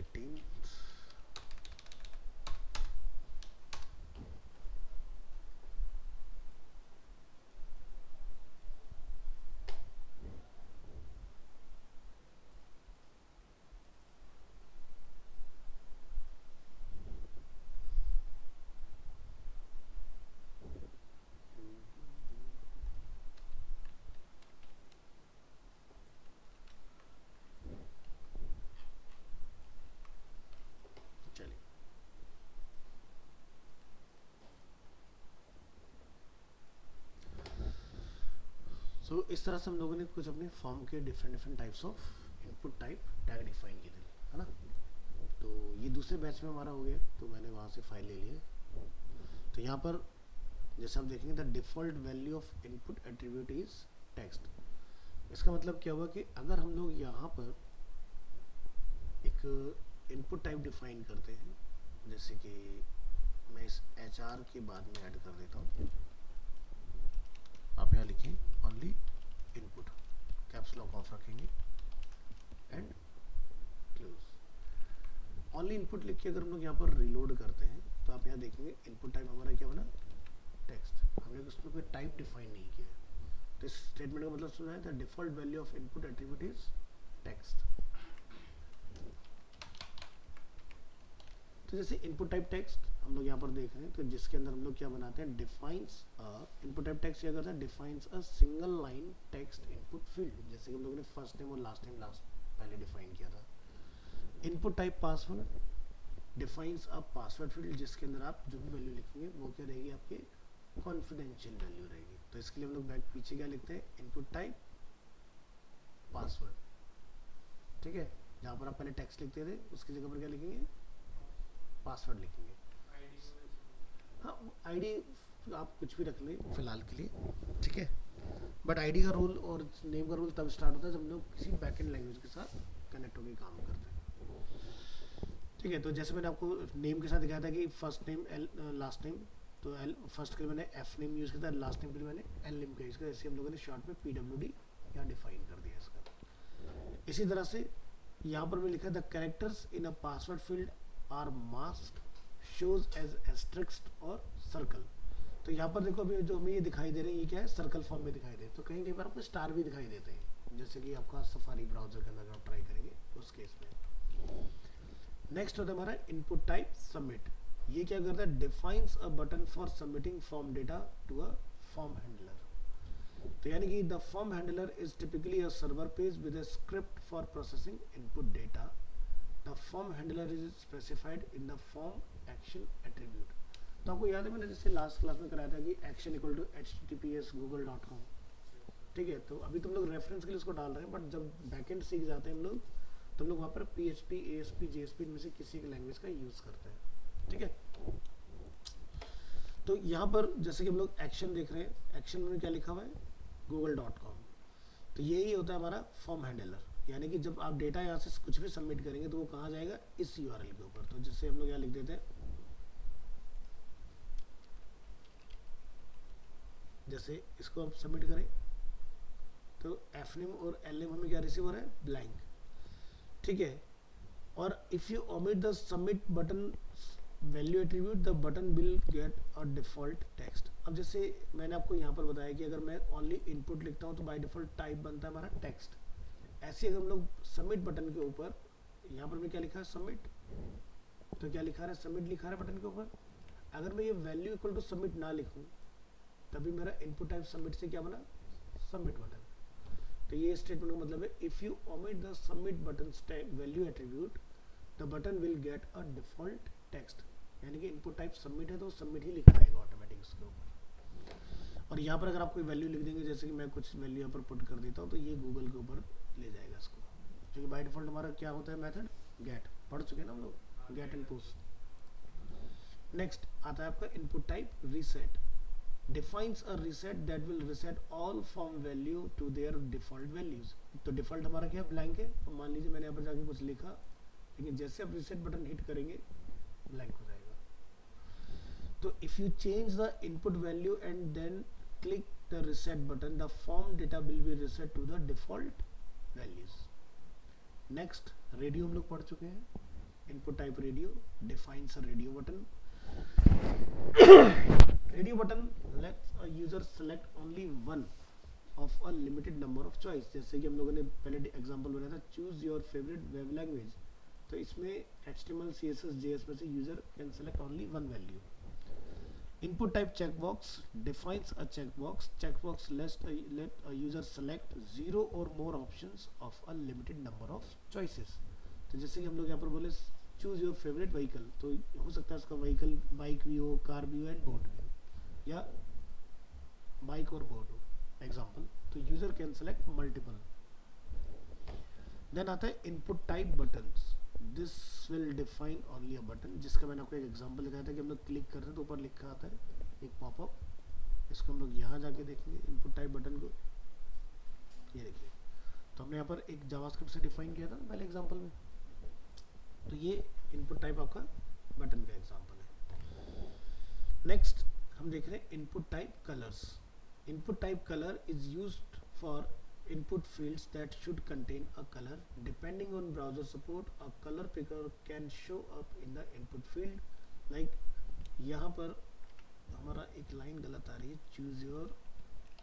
18। चलिए, सो इस तरह से हम लोगों ने कुछ अपने फॉर्म के different different types of input type tag define किए थे, है ना। तो ये दूसरे बैच में हमारा हो गया, तो मैंने वहाँ से फाइल ले ली है। तो यहाँ पर जैसे हम देखेंगे the default value of input attribute is text. इसका मतलब क्या हुआ कि अगर हम लोग यहाँ पर एक इनपुट टाइप डिफाइन करते हैं, जैसे कि मैं इस HR के बाद में ऐड कर देता हूँ, आप यहाँ लिखें only input, caps lock of रखेंगे एंड क्लोज। ओनली इनपुट लिख के अगर हम लोग यहाँ पर रिलोड करते हैं तो आप यहाँ देखेंगे इनपुट टाइप हमारा क्या बना, टेक्स्ट। हमने उसमें कोई टाइप डिफाइन नहीं किया है। तो इस स्टेटमेंट का मतलब सुना है the default value of input attribute is text. तो जैसे इनपुट टाइप टेक्स्ट हम लोग यहाँ पर देख रहे हैं, तो जिसके अंदर हम लोग क्या बनाते हैं, डिफाइंस इनपुट टाइप टेक्स्ट क्या करता है, defines a single line text input field. जैसे कि हम लोगों ने फर्स्ट नेम और लास्ट नेम पहले डिफाइन किया था। Input type password defines a password field, जिसके अंदर आप जो भी वैल्यू लिखेंगे वो क्या रहेगी, आपकी कॉन्फिडेंशियल वैल्यू रहेगी। तो इसके लिए हम लोग बैक पीछे क्या लिखते हैं, इनपुट टाइप पासवर्ड, ठीक है। जहाँ पर आप पहले टेक्स्ट लिखते थे उसकी जगह पर क्या लिखेंगे, पासवर्ड लिखेंगे। हाँ, आईडी आप कुछ भी रख लें फिलहाल के लिए, ठीक है। बट आईडी का रोल और नेम का रोल तब स्टार्ट होता है जब हम लोग किसी बैकएंड लैंग्वेज के साथ कनेक्ट होकर काम करते हैं, ठीक है। तो जैसे मैंने आपको नेम के साथ दिखाया था कि first name L last name, तो एल फर्स्ट के लिए मैंने एफ नेम यूज़ किया था, लास्ट नेम के लिए मैंने एल नेम का यूज़ किया। ऐसे हम लोगों ने शॉर्ट में PWD यहाँ डिफाइन कर दिया इसका। इसी तरह से यहाँ पर मैं लिखा the characters in a password field are masked shows as asterisks और सर्कल। तो यहाँ पर देखो अभी जो हमें ये दिखाई दे रहे हैं ये क्या है, सर्कल फॉर्म में दिखाई दे। तो कहीं कहीं पर आपको स्टार भी दिखाई देते हैं, जैसे कि आपका सफारी ब्राउजर के अंदर आप ट्राई करेंगे उस केस में। नेक्स्ट होता है हमारा इनपुट टाइप सबमिट। ये क्या करता है, defines a button for submitting form data to a form handler. तो यानी कि the form handler is typically a server page with a script for processing input data. The form handler is specified in the form action attribute. तो आपको याद है मैंने जैसे last class में कराया था कि action equal to https google.com, ठीक है। तो अभी तुम लोग रेफरेंस के लिए उसको डाल रहे हैं, बट जब बैकएंड सीख जाते हैं हम लोग तो हम लोग वहाँ पर PHP ASP JSP इनमें से किसी की लैंग्वेज का यूज़ करते हैं, ठीक है। तो यहाँ पर जैसे कि हम लोग एक्शन देख रहे हैं, एक्शन में क्या लिखा हुआ है, google.com। तो यही होता है हमारा फॉर्म हैंडलर, यानी कि जब आप डेटा यहाँ से कुछ भी सबमिट करेंगे तो वो कहाँ जाएगा, इस URL के ऊपर। तो जैसे हम लोग यहाँ लिख देते हैं, जैसे इसको आप सबमिट करें तो एफ नेम और एल नेम हमें क्या रिसीव हो रहा है, ब्लैंक, ठीक है। और if you omit the submit button value attribute the button will get a default text. अब जैसे मैंने आपको यहाँ पर बताया कि अगर मैं ओनली इनपुट लिखता हूँ तो बाय डिफॉल्ट टाइप बनता है हमारा टेक्स्ट। ऐसे अगर हम लोग सबमिट बटन के ऊपर, यहाँ पर मैं क्या लिखा है, सबमिट, तो क्या लिखा है, सबमिट लिखा है बटन के ऊपर। अगर मैं ये वैल्यू इक्वल टू सबमिट ना लिखूँ तभी मेरा इनपुट टाइप सबमिट से क्या बना, सबमिट बटन। तो ये स्टेटमेंट का मतलब है if you omit the submit button value attribute the button will get a default text. यानी कि इनपुट टाइप सबमिट है तो सबमिट ही लिख पाएगा ऑटोमेटिक उसके ऊपर। और यहाँ पर अगर आप कोई वैल्यू लिख देंगे, जैसे कि मैं कुछ वैल्यू यहाँ पर पुट कर देता हूँ, तो ये गूगल के ऊपर ले जाएगा इसको, क्योंकि बाय डिफॉल्ट हमारा क्या होता है मेथड, गेट। पढ़ चुके हैं ना हम लोग, गेट एंड पोस्ट। नेक्स्ट आता है आपका input type reset. defines a reset that will reset all form value to their default values। तो डिफॉल्ट हमारा क्या है, ब्लैंक है। तो मान लीजिए मैंने यहाँ पर जाके कुछ लिखा, लेकिन जैसे आप रीसेट बटन हिट करेंगे ब्लैंक हो जाएगा। तो if you change the input value and then click the reset button the form data will be reset to the default values. Next radio हम लोग पढ़ चुके हैं। Input type radio defines a radio button. Radio button lets a user select only one of a limited number of choice. जैसे कि हम लोगों ने पहले एग्जांपल बनाया था choose your favorite web language, तो इसमें HTML CSS JS में से user can select only one value. Input type checkbox defines a checkbox. Checkbox let a user select 0 or more options of a limited number of choices. तो जैसे कि हम लोग यहाँ पर बोले चूज योर फेवरेट व्हीकल, तो हो सकता है उसका व्हीकल बाइक भी हो, कार भी हो एंड बोट भी हो, या बाइक और बोट हो एग्जांपल, तो user can select multiple. Then आता है input type buttons. This will define only a button, जिसका मैंने आपको एक एग्जांपल दिखाया था कि हम लोग क्लिक करते हैं तो ऊपर लिखा आता है एक पॉपअप, इसको हम लोग यहाँ जाके देखेंगे इनपुट टाइप बटन को. ये देखिए, तो हमने यहाँ पर एक जावास्क्रिप्ट से डिफाइन किया था पहले एग्जांपल में, तो ये इनपुट टाइप आपका बटन का एग्जांपल है. नेक्स्ट हम देख रहे हैं input type colours. Input type colour is used for input fields that should contain a colour. Depending on browser support a colour picker can show up in the input field. Like यहाँ पर हमारा एक line गलत आ रही है, choose your,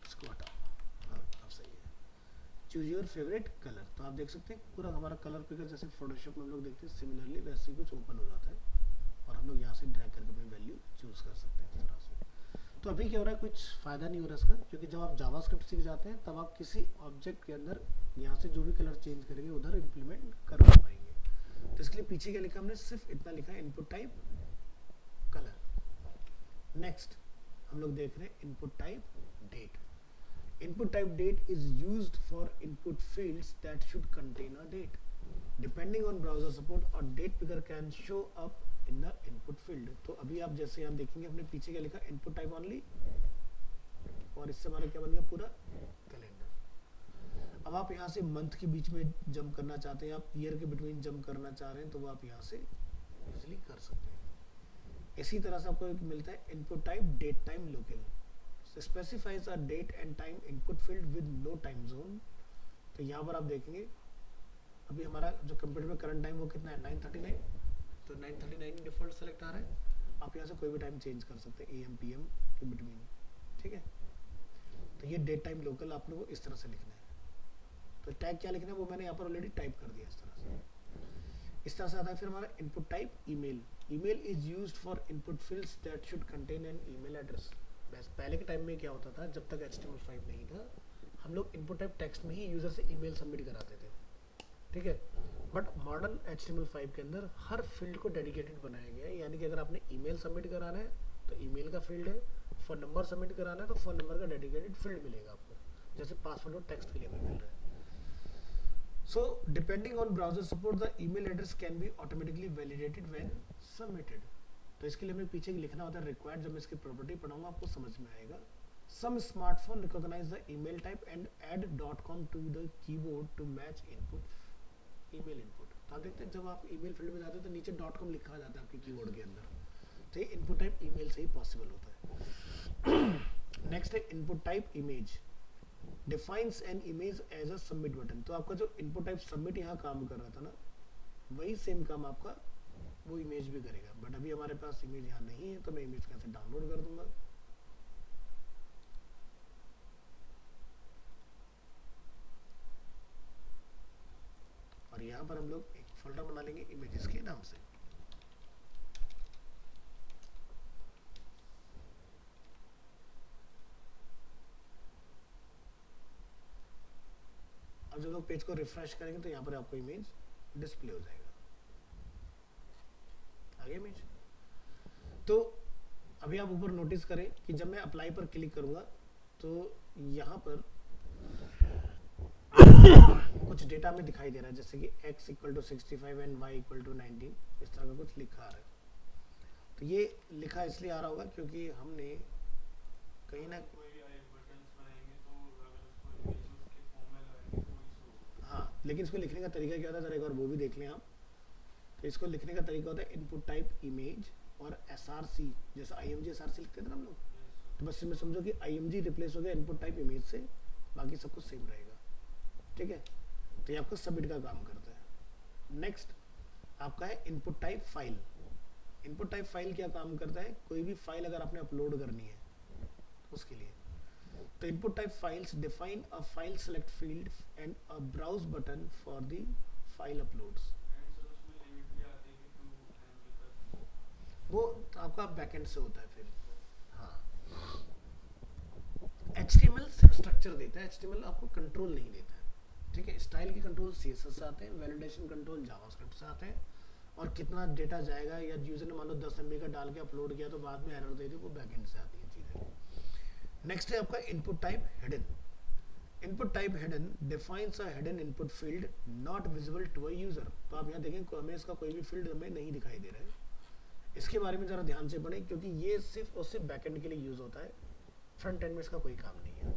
इसको हटाओ, हाँ अब सही है, चूज योर फेवरेट कलर. तो आप देख सकते हैं पूरा हमारा कलर पिकर जैसे फोटोशॉप में हम लोग देखते हैं सिमिलरली वैसे ही कुछ ओपन हो जाता है और हम लोग यहाँ से ड्रैग करके अपनी वैल्यू चूज कर सकते हैं इस तरह से. तो अभी क्या हो रहा है, कुछ फायदा नहीं हो रहा इसका, क्योंकि जब आप जावास्क्रिप्ट सीख जाते हैं तब आप किसी ऑब्जेक्ट के अंदर यहाँ से जो भी कलर चेंज करेंगे उधर इम्प्लीमेंट कर पाएंगे. तो इसके लिए पीछे क्या लिखा हमने, सिर्फ इतना लिखा है इनपुट टाइप कलर. नेक्स्ट हम लोग देख रहे हैं input type date. Input type date is used for input fields that should contain a date. Depending on browser support, a date picker can show up in the input field. तो अभी आप जैसे यहाँ देखेंगे अपने पीछे क्या लिखा, input type only, और इससे हमारा क्या बन गया पूरा कैलेंडर. अब आप यहाँ से मंथ के बीच में जंप करना चाहते हैं, आप ईयर के बिटवीन जंप करना चाह रहे हैं, तो वो आप यहाँ से इजिली कर सकते हैं. इसी तरह से आपको एक मिलता है input type date time local. Specifies a date and time input field with no time zone. तो यहाँ पर आप देखेंगे अभी हमारा जो कंप्यूटर में करंट टाइम वो कितना है 9:39, तो 9:39 डिफॉल्ट सेलेक्ट आ रहा है. आप यहाँ से कोई भी टाइम चेंज कर सकते हैं AM PM के बिटवीन, ठीक है. तो ये डेट टाइम लोकल आप लोगों को इस तरह से लिखना है. तो टैग क्या लिखना है वो मैंने यहाँ पर ऑलरेडी टाइप कर दिया इस तरह से. इस तरह से आता है फिर हमारा input type email. Email is used for input fields that should contain an email address. पहले के टाइम में क्या होता था, जब तक HTML5 नहीं था, हम लोग इनपुट टाइप टेक्स्ट में ही यूजर से ईमेल सबमिट कराते थे, ठीक है. बट मॉडर्न HTML5 के अंदर हर फील्ड को डेडिकेटेड बनाया गया है. यानी कि अगर आपने ईमेल सबमिट कराना है तो ईमेल का फील्ड है, फोन नंबर सबमिट कराना है तो फोन नंबर का डेडिकेटेड फील्ड मिलेगा आपको, जैसे पासवर्ड और टेक्स्ट के लिए हमें मिल रहा है. So depending on browser support the email address can be automatically validated when submitted. तो इसके लिए हमें पीछे लिखना होता है रिक्वायर्ड. जब मैं इसकी प्रॉपर्टी पढ़ाऊंगा आपको समझ में आएगा. Some smartphone recognize the email type and add .com to the keyboard to match input email input. तो आप देखते हैं जब आप ईमेल फील्ड में जाते हैं तो नीचे .com लिखा जाता है आपके कीबोर्ड के अंदर. तो ये इनपुट टाइप ईमेल से ही पॉसिबल होता है. नेक्स्ट है input type image. Defines an image as a submit button. तो आपका जो इनपुट टाइप सबमिट यहाँ काम कर रहा था ना, वही सेम काम आपका वो इमेज भी करेगा. बट अभी हमारे पास इमेज यहाँ नहीं है, तो मैं इमेज कैसे डाउनलोड कर दूंगा. और यहाँ पर हम लोग एक फोल्डर बना लेंगे इमेजेस के नाम से. अब जब लोग पेज को रिफ्रेश करेंगे तो यहाँ पर आपको इमेज डिस्प्ले हो जाएगा. आगे इमेज. तो अभी आप ऊपर नोटिस करें कि जब मैं अप्लाई पर क्लिक करूंगा तो यहाँ पर कुछ डेटा में दिखाई दे रहा है, जैसे कि x = 65 एंड y = 19, इस तरह का कुछ लिखा आ रहा है. तो ये लिखा इसलिए आ रहा होगा क्योंकि हमने कहीं ना हाँ, लेकिन इसको लिखने का तरीका क्या होता है जरा एक बार वो भी देख लें आप. तो इसको लिखने का तरीका होता है इनपुट टाइप इमेज और SRC, जैसे IMG SRC लिखते थे ना हम लोग. तो बस इसमें समझो कि IMG रिप्लेस हो गया इनपुट टाइप इमेज से, बाकी सब कुछ सेम रहेगा, ठीक है. तो ये आपका सबमिट का काम करता है. नेक्स्ट आपका है input type file. Input type file क्या काम करता है, कोई भी फाइल अगर आपने अपलोड करनी है उसके लिए, तो input type files define a file select field and a browse button for the file uploads. वो आपका बैकएंड से होता है फिर। हाँ, HTML सिर्फ स्ट्रक्चर देता है, HTML आपको कंट्रोल नहीं देता है, ठीक है। स्टाइल के कंट्रोल CSS से आते हैं, वैलिडेशन कंट्रोल जावास्क्रिप्ट से आते हैं, और कितना डेटा जाएगा या यूजर ने मान लो 10 MB का डाल के अपलोड किया तो बाद में एरर दे दी, वो बैकएंड से आती है चीज़ें। नेक्स्ट है आपका input type hidden. Input type hidden defines a hidden input field not visible to a user. तो आप यहाँ देखें हमें इसका कोई भी फील्ड हमें नहीं दिखाई दे रहा है, इसके बारे में ज़रा ध्यान से पढ़ें क्योंकि ये सिर्फ और सिर्फ बैकएंड के लिए यूज़ होता है, फ्रंट एंड में इसका कोई काम नहीं है।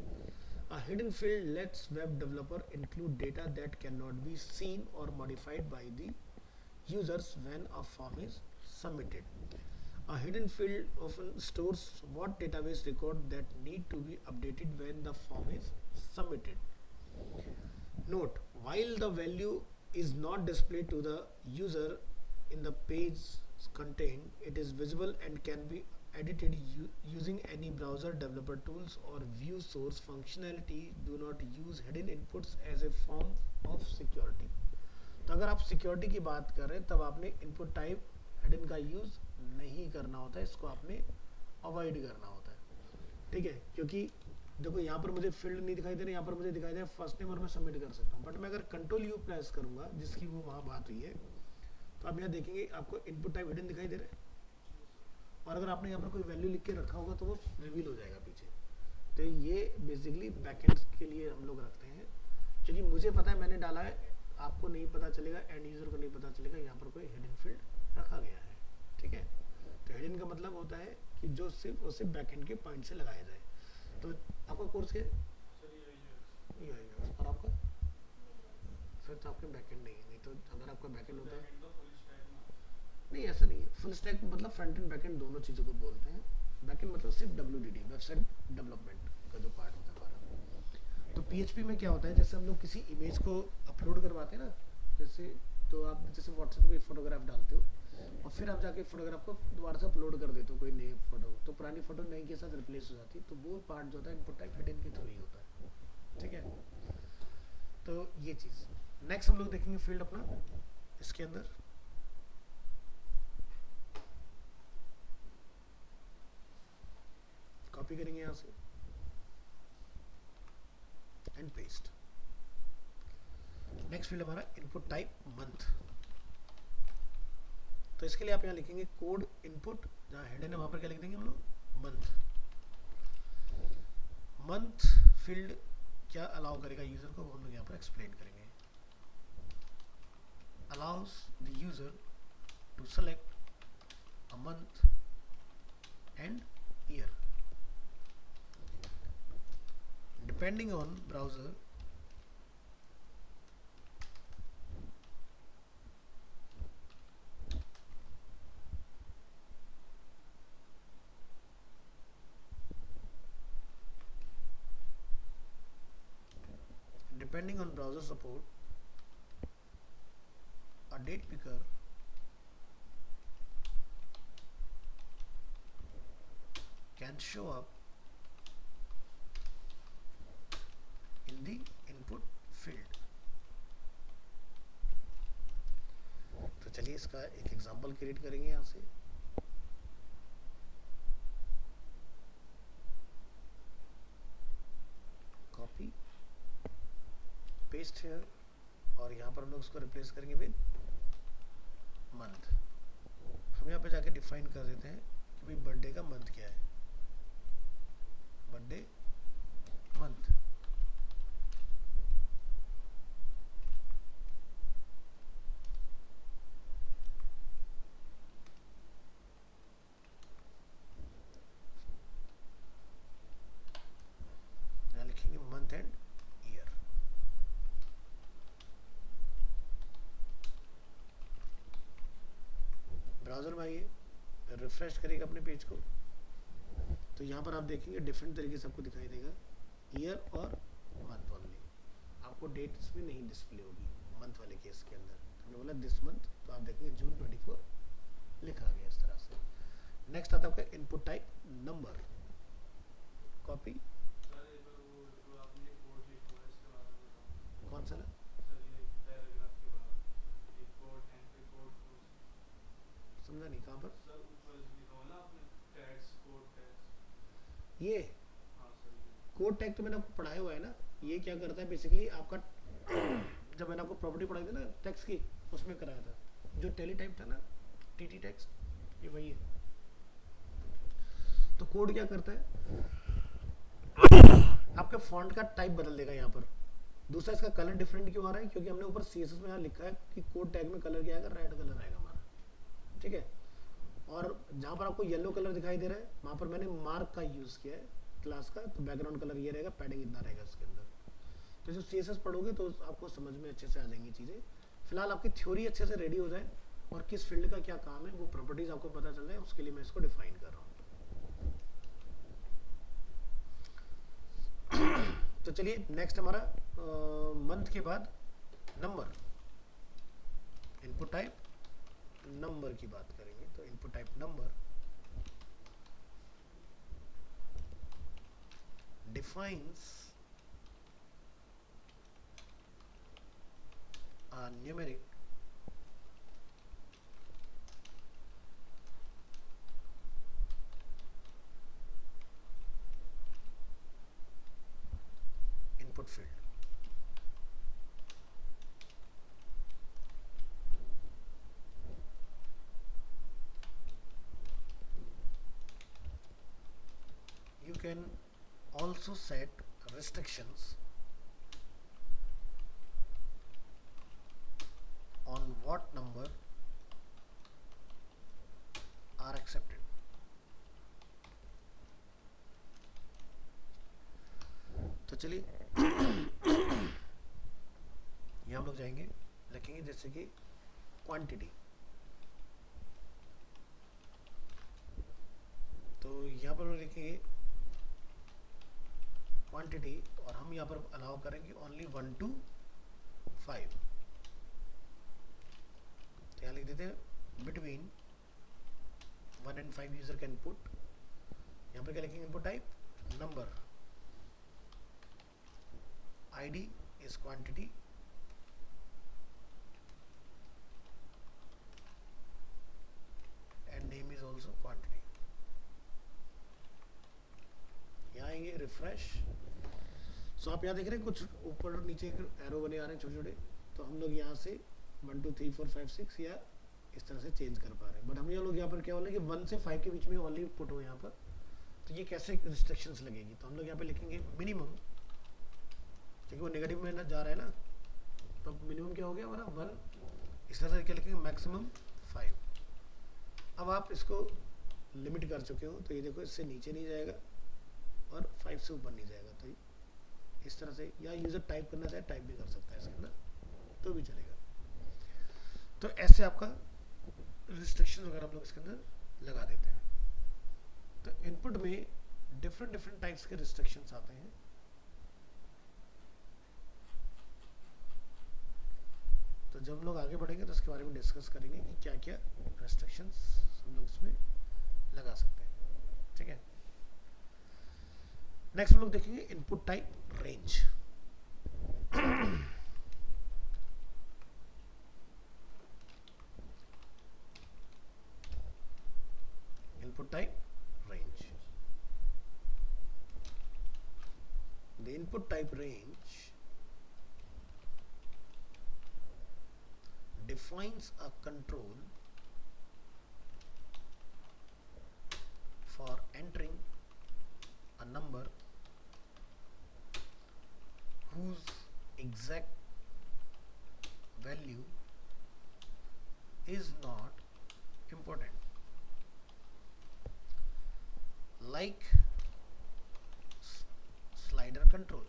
A hidden field lets web developer include data that cannot be seen or modified by the users when a form is submitted. A hidden field often stores what database record that need to be updated when the form is submitted. Note, while the value is not displayed to the user in the page content, it is visible and can be edited using any browser developer tools or view source functionality. Do not use hidden inputs as a form of security. तो अगर आप security की बात कर रहे हैं तब आपने इनपुट टाइप हिडन का यूज़ नहीं करना होता है, इसको आपने अवॉइड करना होता है, ठीक है। क्योंकि देखो यहाँ पर मुझे फील्ड नहीं दिखाई दे रहा, यहाँ पर मुझे दिखाई दे रहा फर्स्ट नेम और मैं सबमिट कर सकता हूँ, बट मैं अगर कंट्रोल U प्रेस करूँगा जिसकी वो वहाँ बात हुई है, तो आप यहाँ देखेंगे आपको इनपुट टाइप हिडन दिखाई दे रहा है, और अगर आपने यहाँ पर कोई वैल्यू लिख के रखा होगा तो वो रिवील हो जाएगा पीछे। तो ये बेसिकली बैकएंड के लिए हम लोग रखते हैं, क्योंकि मुझे पता है मैंने डाला है, आपको नहीं पता चलेगा, एंड यूजर को नहीं पता चलेगा यहाँ पर कोई हिडन फील्ड रखा गया है, ठीक है। तो हिडन का मतलब होता है कि जो सिर्फ और सिर्फ बैकएंड के पॉइंट से लगाया जाए। तो आपका कोर्स क्या है? और आपका फिर तो आपके बैकएंड नहीं तो अगर आपका बैकएंड होता है, नहीं ऐसा नहीं है, फुल स्टैक मतलब फ्रंट एंड बैकएंड दोनों चीज़ों को बोलते हैं। बैकएंड मतलब सिर्फ WDD वेबसाइट डेवलपमेंट का जो पार्ट होता है हमारा। तो PHP में क्या होता है, जैसे हम लोग किसी इमेज को अपलोड करवाते हैं ना, जैसे तो आप जैसे व्हाट्सएप पे फोटोग्राफ डालते हो और फिर आप जाके फोटोग्राफ को दोबारा से अपलोड कर देते हो, कोई नई फोटो, तो पुरानी फोटो नई के साथ रिप्लेस हो जाती है, तो वो पार्ट जो होता है इनपुट टाइप हिडन के थ्रू ही होता है, ठीक है। तो ये चीज़ नेक्स्ट हम लोग देखेंगे फील्ड अपना इसके अंदर। कॉपी करेंगे यहाँ से एंड पेस्ट। नेक्स्ट फील्ड हमारा इनपुट टाइप मंथ। तो इसके लिए आप यहाँ लिखेंगे कोड इनपुट, जहाँ हेडर है वहाँ पर क्या लिख देंगे हम लोग, मंथ। मंथ फील्ड क्या अलाउ करेगा यूजर को, वो हम लोग यहाँ पर एक्सप्लेन करेंगे। Allows the user to select a month and year depending on browser support, a date picker can show up in the input field। तो चलिए इसका एक एग्जांपल क्रिएट करेंगे यहाँ से। कॉपी पेस्ट है और यहाँ पर हम लोग उसको रिप्लेस करेंगे विद मंथ। हम यहाँ पे जाके डिफाइन कर देते हैं कि भाई बर्थडे का मंथ क्या है, बर्थडे मंथ। यहाँ लिखेंगे मंथ एंड ईयर। ब्राउजर में आइए, रिफ्रेश करिएगा अपने पेज को, तो यहाँ पर आप देखेंगे डिफरेंट तरीके से आपको दिखाई देगा, ईयर और मंथ ओनली। आपको डेट इसमें नहीं डिस्प्ले होगी मंथ वाले केस के अंदर। हमने बोला दिस मंथ, तो आप देखेंगे जून 24 लिखा गया इस तरह से। नेक्स्ट आता है आपका इनपुट टाइप नंबर, कॉपी कौन सा ना समझा नहीं, कहाँ पर ये कोड टैग तो मैंने आपको पढ़ाया हुआ है ना। ये क्या करता है बेसिकली आपका जब मैंने आपको प्रॉपर्टी पढ़ाई थी ना टेक्स्ट की, उसमें कराया था जो टेली टाइप था ना, टीटी टेक्स्ट, ये वही है। तो कोड क्या करता है, आपके फॉन्ट का टाइप बदल देगा यहाँ पर। दूसरा इसका कलर डिफरेंट क्यों आ रहा है, क्योंकि हमने ऊपर सीएसएस में यहाँ लिखा है कि कोड टैग में कलर क्या आएगा, रेड कलर आएगा हमारा, ठीक है। और जहाँ पर आपको येलो कलर दिखाई दे रहा है वहाँ पर मैंने मार्क का यूज़ किया है क्लास का, तो बैकग्राउंड कलर ये रहेगा, पैडिंग इतना रहेगा इसके अंदर। तो जो सीएसएस पढ़ोगे तो आपको समझ में अच्छे से आ जाएंगी चीज़ें। फिलहाल आपकी थ्योरी अच्छे से रेडी हो जाए और किस फील्ड का क्या काम है वो प्रॉपर्टीज आपको पता चल जाए, उसके लिए मैं इसको डिफाइन कर रहा हूँ। तो चलिए नेक्स्ट हमारा मंथ के बाद नंबर, इनपुट टाइप नंबर की बात करेंगे। तो input type number defines a numeric input field. You can also set restrictions on what number are accepted. तो चलिए यहाँ हम लोग जाएंगे, लिखेंगे जैसे कि क्वांटिटी। तो यहाँ पर लिखेंगे क्वांटिटी और हम यहाँ पर अलाउ करेंगे ओनली 1 to 5। तो यहाँ लिख देते हैं between 1 and 5 user can put. यहाँ पर क्या लिखेंगे, input type number, id is quantity, and name is also quantity। यहाँ आएंगे रिफ्रेश। सो आप यहाँ देख रहे हैं कुछ ऊपर और नीचे एरो बने आ रहे हैं छोटे छोटे, तो हम लोग यहाँ से 1 2 3 4 5 6 या इस तरह से चेंज कर पा रहे हैं। बट हम लोग यहाँ पर क्या बोल रहे हैं कि 1 से 5 के बीच में ओनली पुट हो यहाँ पर, तो ये कैसे रिस्ट्रिक्शंस लगेगी। तो हम लोग यहाँ पे लिखेंगे मिनिमम, क्योंकि वो नेगेटिव में ना जा रहा है ना, तो मिनिमम क्या हो गया हमारा 1। इस तरह से क्या लिखेंगे, मैक्सिमम 5। अब आप इसको लिमिट कर चुके हो, तो ये देखो इससे नीचे नहीं जाएगा और 5 से ऊपर नहीं जाएगा। तो इस तरह से, या यूजर टाइप करना चाहे टाइप भी कर सकता है इसके अंदर, तो भी चलेगा। तो ऐसे आपका रिस्ट्रिक्शन वगैरह हम लोग इसके अंदर लगा देते हैं। तो इनपुट में डिफरेंट टाइप्स के रिस्ट्रिक्शंस आते हैं। तो जब हम लोग आगे बढ़ेंगे तो इसके बारे में डिस्कस करेंगे कि क्या क्या रेस्ट्रिक्शंस हम लोग इसमें लगा सकते हैं, ठीक है। नेक्स्ट हम लोग देखेंगे input type range. Input type range, the input type range defines a control for entering a number whose exact value is not important, like slider control,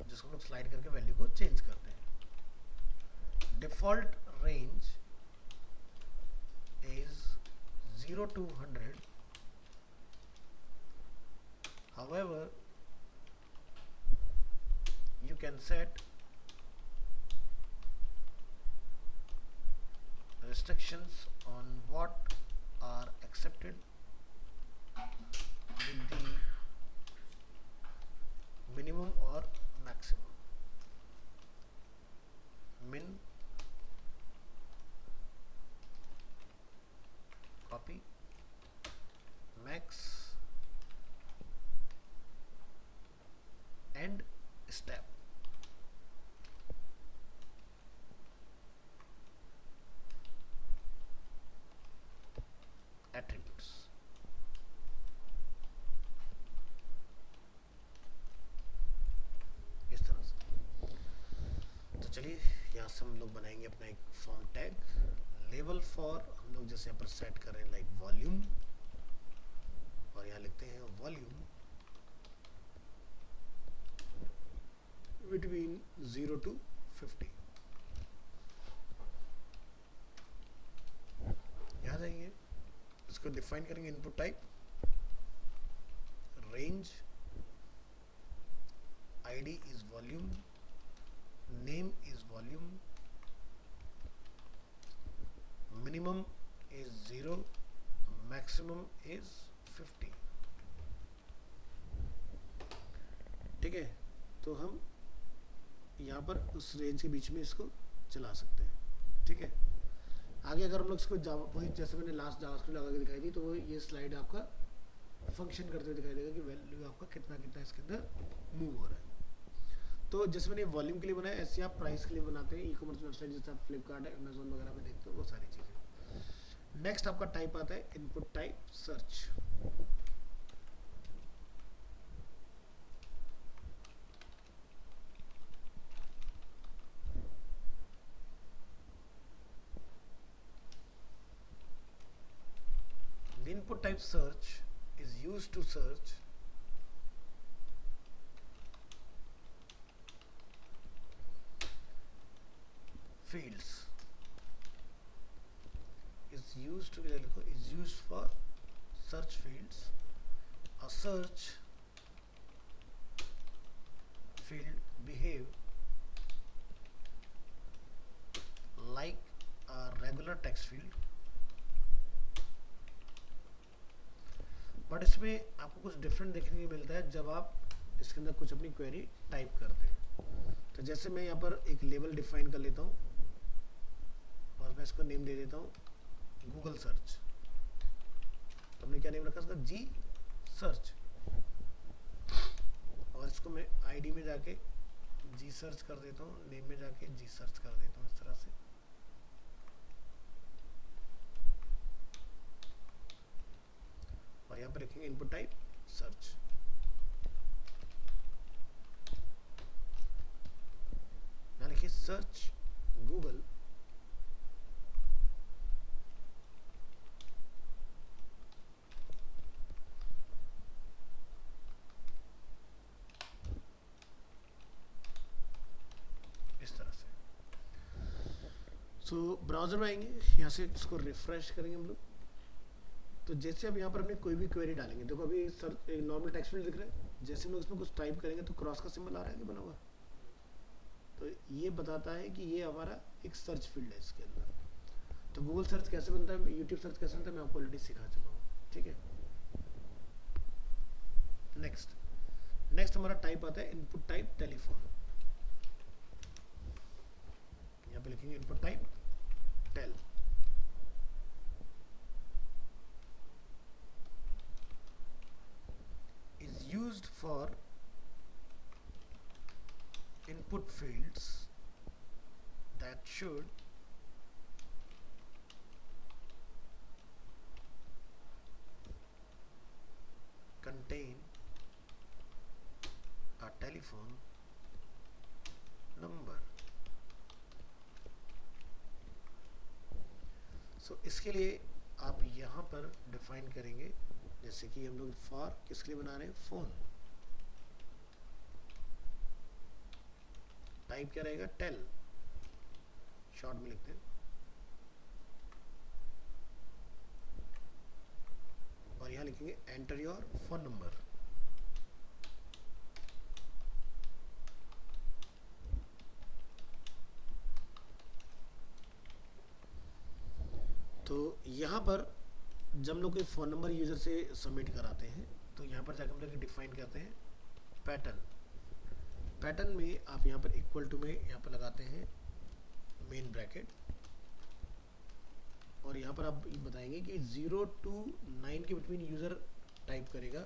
जिसको हम लोग स्लाइड करके वैल्यू को चेंज करते हैं। Default range is 0 to 100. However, you can set instructions on what are accepted with the minimum or maximum. Min, copy, max, and step. Attributes. इस तरह से। तो चलिए यहाँ से हम लोग बनाएंगे अपना एक फॉर्म टैग। लेवल फॉर हम लोग जैसे यहाँ पर सेट कर रहे हैं लाइक वॉल्यूम, और यहाँ लिखते हैं वॉल्यूम बिटवीन 0 to 50। यहाँ जाएंगे, इसको डिफाइन करेंगे। Input type range, id is volume, name is volume, minimum is 0, maximum is 50। ठीक है, तो हम यहाँ पर उस रेंज के बीच में इसको चला सकते हैं। ठीक है, आगे अगर हम लोग इसको जावा, वही जैसे मैंने लास्ट जावास्क्रिप्ट लगा के दिखाई थी, तो वो ये स्लाइड आपका फंक्शन करते हुए दिखाई देगा कि वैल्यू आपका कितना कितना इसके अंदर मूव हो रहा है। तो जैसे मैंने वॉल्यूम के लिए बनाया, ऐसे आप प्राइस के लिए बनाते हैं। ई कॉमर्स वेबसाइट जैसे आप फ्लिपकार्ट है, अमेजोन वगैरह में देखते हो, वो सारी चीज़ें। नेक्स्ट आपका टाइप आता है input type search. The input type search is used to search fields, is used for search fields. A search field behave like a regular text field, but इसमें आपको कुछ डिफरेंट देखने को मिलता है जब आप इसके अंदर कुछ अपनी क्वेरी टाइप करते हैं। तो जैसे मैं यहाँ पर एक लेबल डिफाइन कर लेता हूँ और मैं इसको नेम दे देता हूँ गूगल सर्च। तो हमने क्या नेम रखा इसका, जी सर्च, और इसको मैं आईडी में जाके जी सर्च कर देता हूँ, नेम में जाके जी सर्च कर देता हूँ, इस तरह से। और यहाँ पर लिखेंगे इनपुट टाइप सर्च। यहाँ लिखिए सर्च गूगल इस तरह से। सो ब्राउजर में आएंगे, यहाँ से इसको रिफ्रेश करेंगे हम लोग। तो जैसे अब यहाँ पर हमने कोई भी क्वेरी डालेंगे, देखो अभी सर एक नॉर्मल टेक्स्ट फील्ड दिख रहा है, जैसे हम लोग इसमें कुछ टाइप करेंगे तो क्रॉस का सिंबल आ रहा है कि बना हुआ, तो ये बताता है कि ये हमारा एक सर्च फील्ड है इसके अंदर। तो गूगल सर्च कैसे बनता है, यूट्यूब सर्च कैसे बनता है, मैं आपको ऑलरेडी सिखा चुका हूँ। ठीक है, नेक्स्ट हमारा टाइप आता है इनपुट टाइप टेलीफोन। यहाँ पे लिखेंगे input type tel. is used for input fields that should contain a telephone number। सो इसके लिए आप यहाँ पर डिफाइन करेंगे, जैसे कि हम लोग फॉर किसके लिए बना रहे हैं, फोन। टाइप क्या रहेगा, टेल, शॉर्ट में लिखते हैं, और यहाँ लिखेंगे एंटर योर फोन नंबर। यहाँ पर जब हम लोग कोई फ़ोन नंबर यूज़र से सबमिट कराते हैं तो यहाँ पर जाकर हम लोग डिफाइन करते हैं पैटर्न। पैटर्न में आप यहाँ पर इक्वल टू में यहाँ पर लगाते हैं मेन ब्रैकेट, और यहाँ पर आप बताएंगे कि 0 to 9 के बिटवीन यूज़र टाइप करेगा,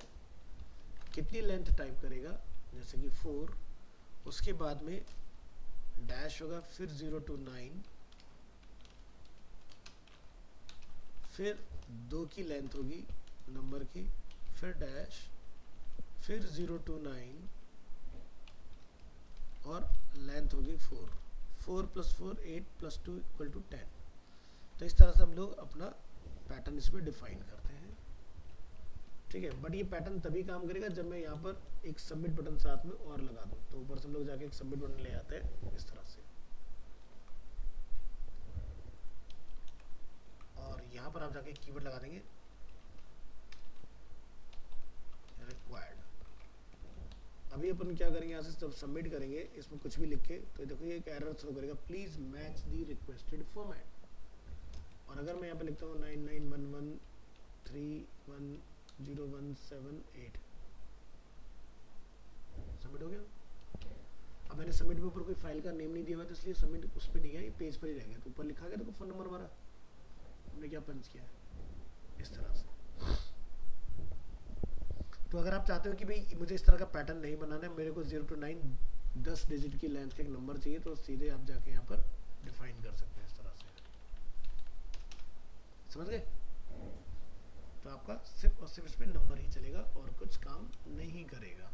कितनी लेंथ टाइप करेगा, जैसे कि 4, उसके बाद में डैश होगा, फिर 0 to 9, फिर 2 की लेंथ होगी नंबर की, फिर डैश, फिर 0 to 9 और लेंथ होगी 4। 4 + 4 8 + 2 = 10। तो इस तरह से हम लोग अपना पैटर्न इसमें डिफाइन करते हैं, ठीक है। बट ये पैटर्न तभी काम करेगा जब मैं यहाँ पर एक सबमिट बटन साथ में और लगा दूँ। तो ऊपर से हम लोग जाके एक सबमिट बटन ले आते हैं इस तरह से, और यहाँ पर आप जाके कीवर्ड लगा देंगे रिक्वायर्ड। अभी अपन क्या करेंगे, यहाँ से जब सबमिट करेंगे इसमें कुछ भी लिख के, तो देखो ये एक एरर थ्रो करेगा, please match the requested format. और अगर मैं यहाँ पे लिखता हूँ 9911310178, सबमिट हो गया। अब मैंने सबमिट में ऊपर कोई फाइल का नेम नहीं दिया हुआ, तो इसलिए सबमिट उस पर नहीं गया, ये पेज पर ही रह गया। तो ऊपर लिखा गया देखो फोन नंबर हमारा, हमने क्या पंच किया है इस तरह से। तो अगर आप चाहते हो कि भाई मुझे इस तरह का पैटर्न नहीं बनाना है, मेरे को 0 to 9 10 डिजिट की लेंथ का एक नंबर चाहिए, तो सीधे आप जाके यहाँ पर डिफाइन कर सकते हैं इस तरह से, समझ गए। तो आपका सिर्फ और सिर्फ इसमें नंबर ही चलेगा और कुछ काम नहीं करेगा।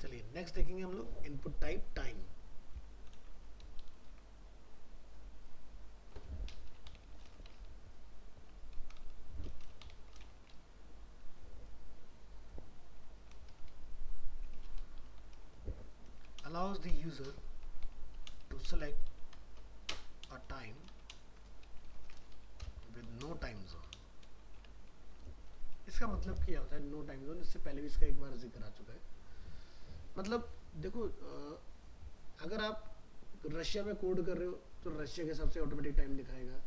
चलिए नेक्स्ट देखेंगे हम लोग input type time. allows the user to select a time with no time zone। इसका मतलब क्या होता है नो टाइम जोन? इससे पहले भी इसका एक बार जिक्र आ चुका है। मतलब देखो, अगर आप रशिया में कोड कर रहे हो तो रशिया के हिसाब से ऑटोमेटिक टाइम दिखाएगा,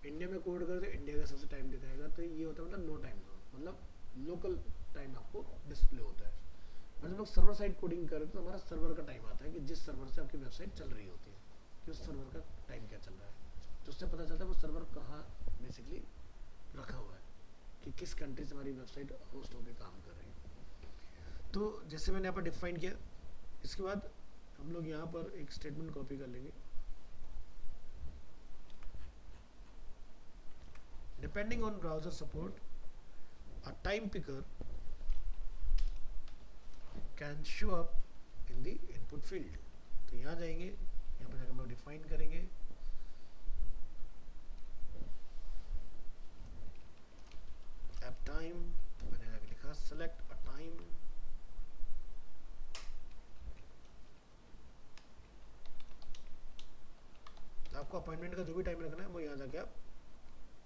इंडिया में कोड कर रहे हो तो इंडिया के हिसाब से टाइम दिखाएगा। तो ये होता है मतलब नो टाइम जोन, मतलब लोकल टाइम आपको डिस्प्ले होता है। जब लोग सर्वर साइड कोडिंग कर रहे हैं तो हमारा सर्वर का टाइम आता है कि जिस सर्वर से आपकी वेबसाइट चल रही होती है कि उस सर्वर का टाइम क्या चल रहा है, तो उससे पता चलता है वो सर्वर कहाँ बेसिकली रखा हुआ है, कि किस कंट्री से हमारी वेबसाइट होस्ट होकर काम कर रही है। तो जैसे मैंने यहाँ पर डिफाइन किया, इसके बाद हम लोग यहाँ पर एक स्टेटमेंट कॉपी कर लेंगे। Depending on browser support a time picker can show up in the input field. तो यहाँ जाएंगे, यहाँ पर जाकर हम लोग डिफाइन करेंगे एप टाइम, मैंने आगे लिखा सेलेक्ट अ टाइम, आपको अपॉइंटमेंट का जो भी टाइम रखना है वो यहाँ जाके आप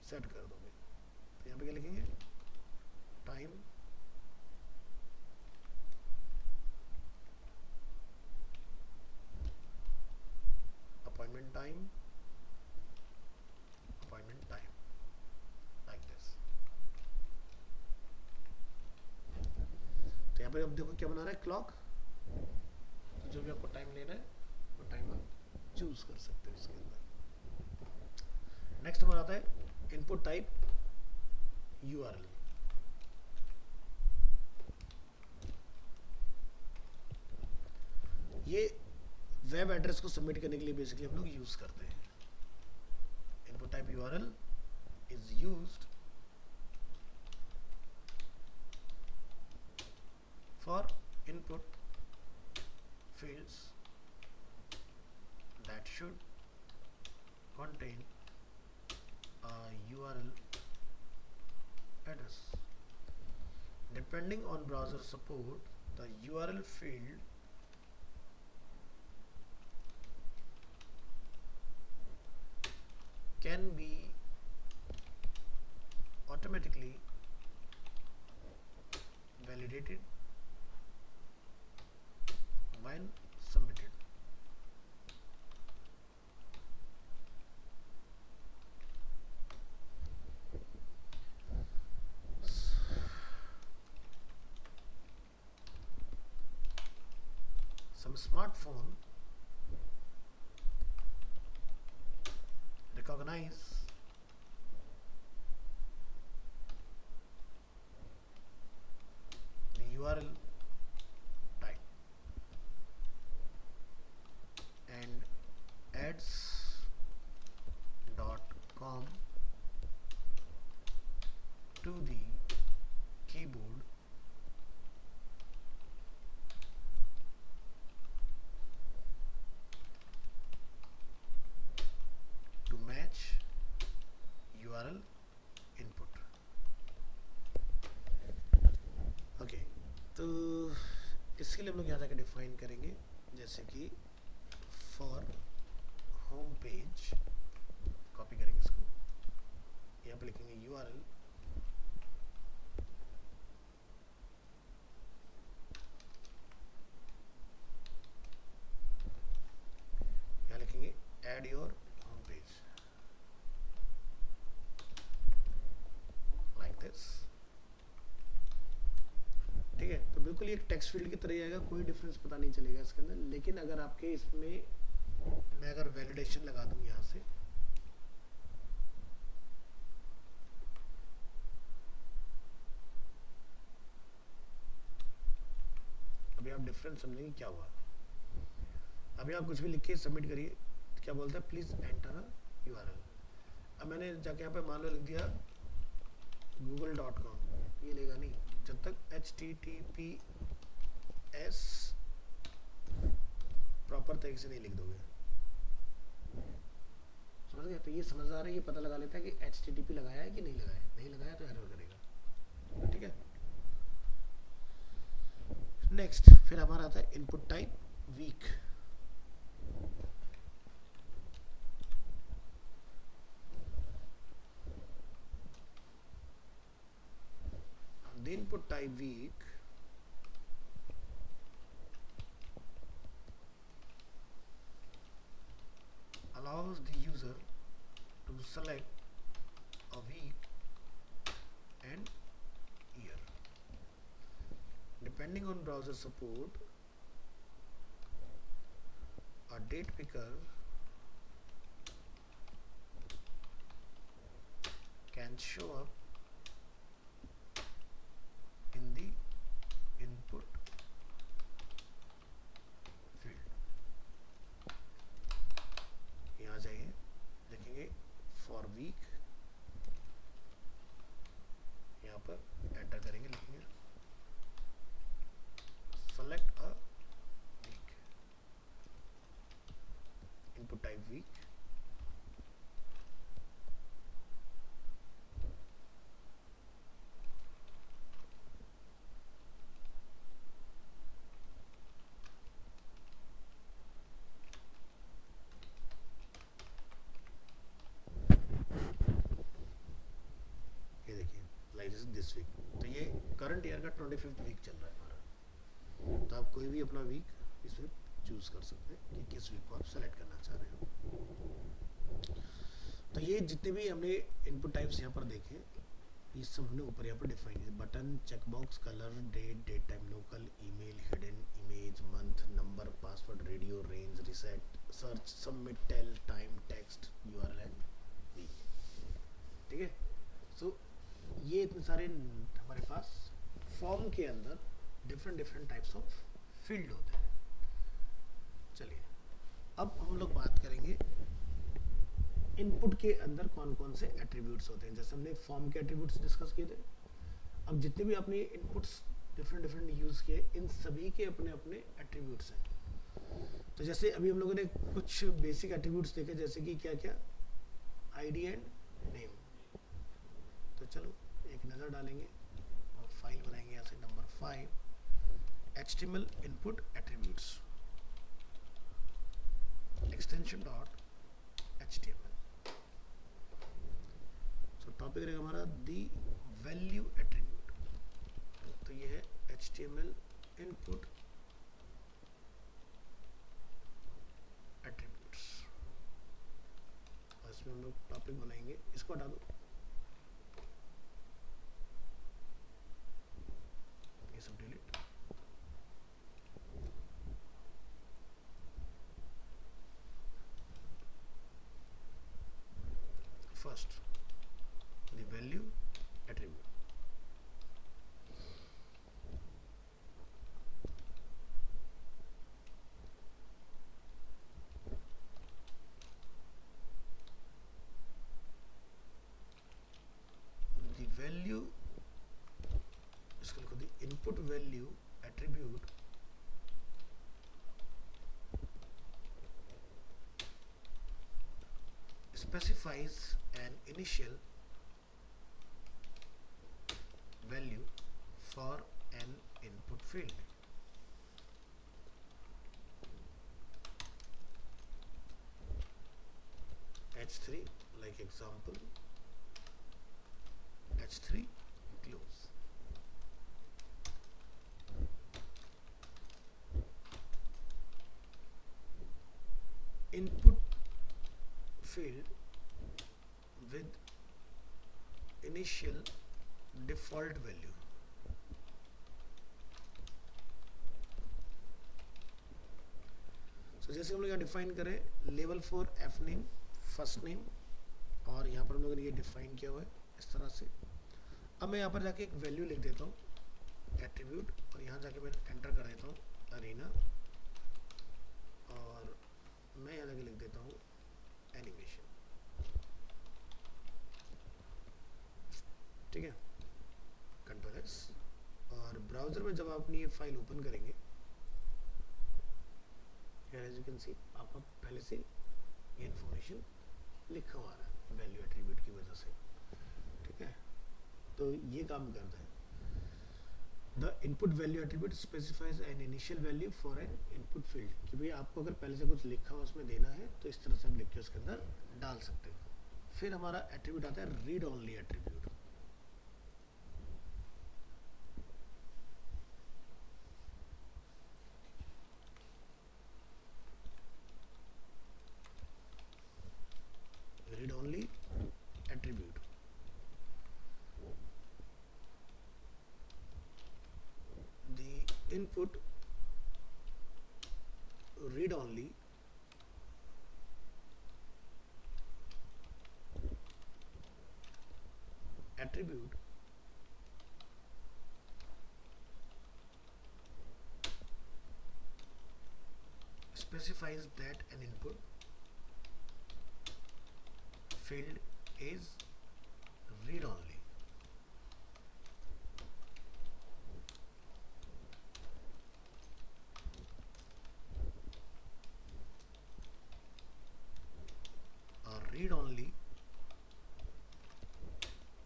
सेट कर दोगे। तो यहाँ पे क्या लिखेंगे, time appointment time like this। तो यहाँ पे अब देखो क्या बना रहा है, क्लॉक। तो जो भी आपको टाइम लेना है वो टाइम आप चूज कर सकते हो इसके अंदर। नेक्स्ट हमारा आता है इनपुट टाइप URL। ये वेब एड्रेस को सबमिट करने के लिए बेसिकली हम लोग यूज करते हैं। Input type URL is used for input fields that should contain a URL address. Depending on browser support, the URL field can be automatically validated when submitted. हम smartphone recognize the URL type and ads.com to the keyboard to match URL input. Okay तो इसके लिए हम लोग यहाँ जाकर define करेंगे, जैसे कि फॉर होम पेज, कॉपी करेंगे इसको, यहाँ पे लिखेंगे URL यहाँ लिखेंगे add your home page like this. ठीक है, तो बिल्कुल ये टेक्स्ट फील्ड की तरह आएगा, कोई डिफरेंस पता नहीं चलेगा इसके अंदर। लेकिन अगर आपके इसमें मैं अगर वैलिडेशन लगा दूं यहाँ से, अभी आप डिफरेंस समझेंगे क्या हुआ। अभी आप कुछ भी लिख के सबमिट करिए, क्या बोलता है, प्लीज एंटर अ URL। अब मैंने जाके यहाँ पे मान लो लिख दिया google.com, ये लेगा नहीं जब तक HTTPS प्रॉपर तरीके से नहीं लिख दोगे। समझ गए? तो ये समझ आ रहा है, ये पता लगा लेता है कि HTTP लगाया है कि नहीं लगाया है, नहीं लगाया तो एरर करेगा। ठीक है, नेक्स्ट फिर हमारा आता है input type week. The input type week allows the user to select a week and year. Depending on browser support, a date picker can show up in the input field. यहाँ जाइए, लिखेंगे for week, यहाँ पर enter करेंगे, लिखेंगे select a week, input type week, this week. तो ये current year का 25th वीक चल रहा है हमारा, तो आप कोई भी अपना वीक इसमें चूज कर सकते हैं कि किस वीक को आप सेलेक्ट करना चाह रहे हो। तो ये जितने भी हमने इनपुट टाइप्स यहाँ पर देखे, ये सब हमने ऊपर यहाँ पर डिफाइन किया। Button, checkbox, colour, date, date time, local, email, hidden, image, month, number, password, radio, range, reset, search, submit, tel, time, text, URL and week. ठीक है, सो ये इतने सारे हमारे पास फॉर्म के अंदर डिफरेंट टाइप्स ऑफ फील्ड होते हैं। चलिए अब हम लोग बात करेंगे इनपुट के अंदर कौन कौन से एट्रीब्यूट्स होते हैं। जैसे हमने फॉर्म के एट्रीब्यूट्स डिस्कस किए थे, अब जितने भी आपने इनपुट्स डिफरेंट यूज किए, इन सभी के अपने अपने एट्रीब्यूट्स हैं। तो जैसे अभी हम लोगों ने कुछ बेसिक एट्रीब्यूट्स देखे, जैसे कि क्या क्या, आईडी एंड नेम। तो चलो एक नज़र डालेंगे और फाइल बनाएंगे यहाँ से number 5, HTML input attributes, extension .html। सो टॉपिक रहेगा हमारा दी वैल्यू एट्रीब्यूट। तो ये है HTML इनपुट एट्रीब्यूट्स, और इसमें हम लोग टॉपिक बनाएंगे, इसको हटा दो, ये सब delete. first the value attribute. The value, इसको लिखो, the input value attribute specifies an initial value for an input field. H3, like example, H3 close. Input field with initial default value. So जैसे हम लोग यहाँ define करें level 4 F name first name, और यहाँ पर हम लोगों ने ये डिफाइन किया हुआ है इस तरह से. अब मैं यहाँ पर जाके एक वैल्यू लिख देता हूँ एट्रीब्यूट, और यहाँ जाके मैं एंटर कर देता हूँ अरीना, और मैं यहाँ जाके लिख देता हूँ एनिमेशन. ठीक है, कंट्रोल एस. और ब्राउजर में जब आप अपनी ये फाइल ओपन करेंगे, एज यू कैन सी आपका पहले से ये इन्फॉर्मेशन लिखा हुआ है वैल्यू एट्रीब्यूट की वजह से. ठीक है, तो ये काम करता है. The input value attribute specifies an initial value for an input field, कि भाई आपको अगर पहले से कुछ लिखा हुआ उसमें देना है तो इस तरह से आप लिख के उसके अंदर डाल सकते हो. फिर हमारा एट्रीब्यूट आता है read only attribute. read only attribute. The input read only attribute specifies that an input field is read only. A read only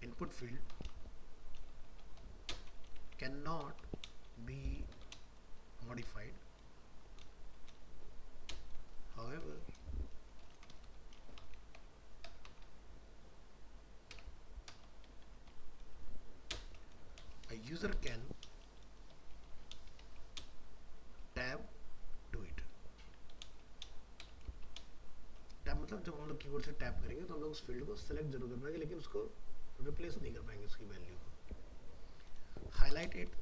input field cannot be modified. However, a user can tab to it. Tab मतलब जब हम लोग keyboard से tap करेंगे तो हम लोग उस फील्ड को सेलेक्ट जरूर कर पाएंगे, लेकिन उसको रिप्लेस नहीं कर पाएंगे उसकी वैल्यू को. Highlight it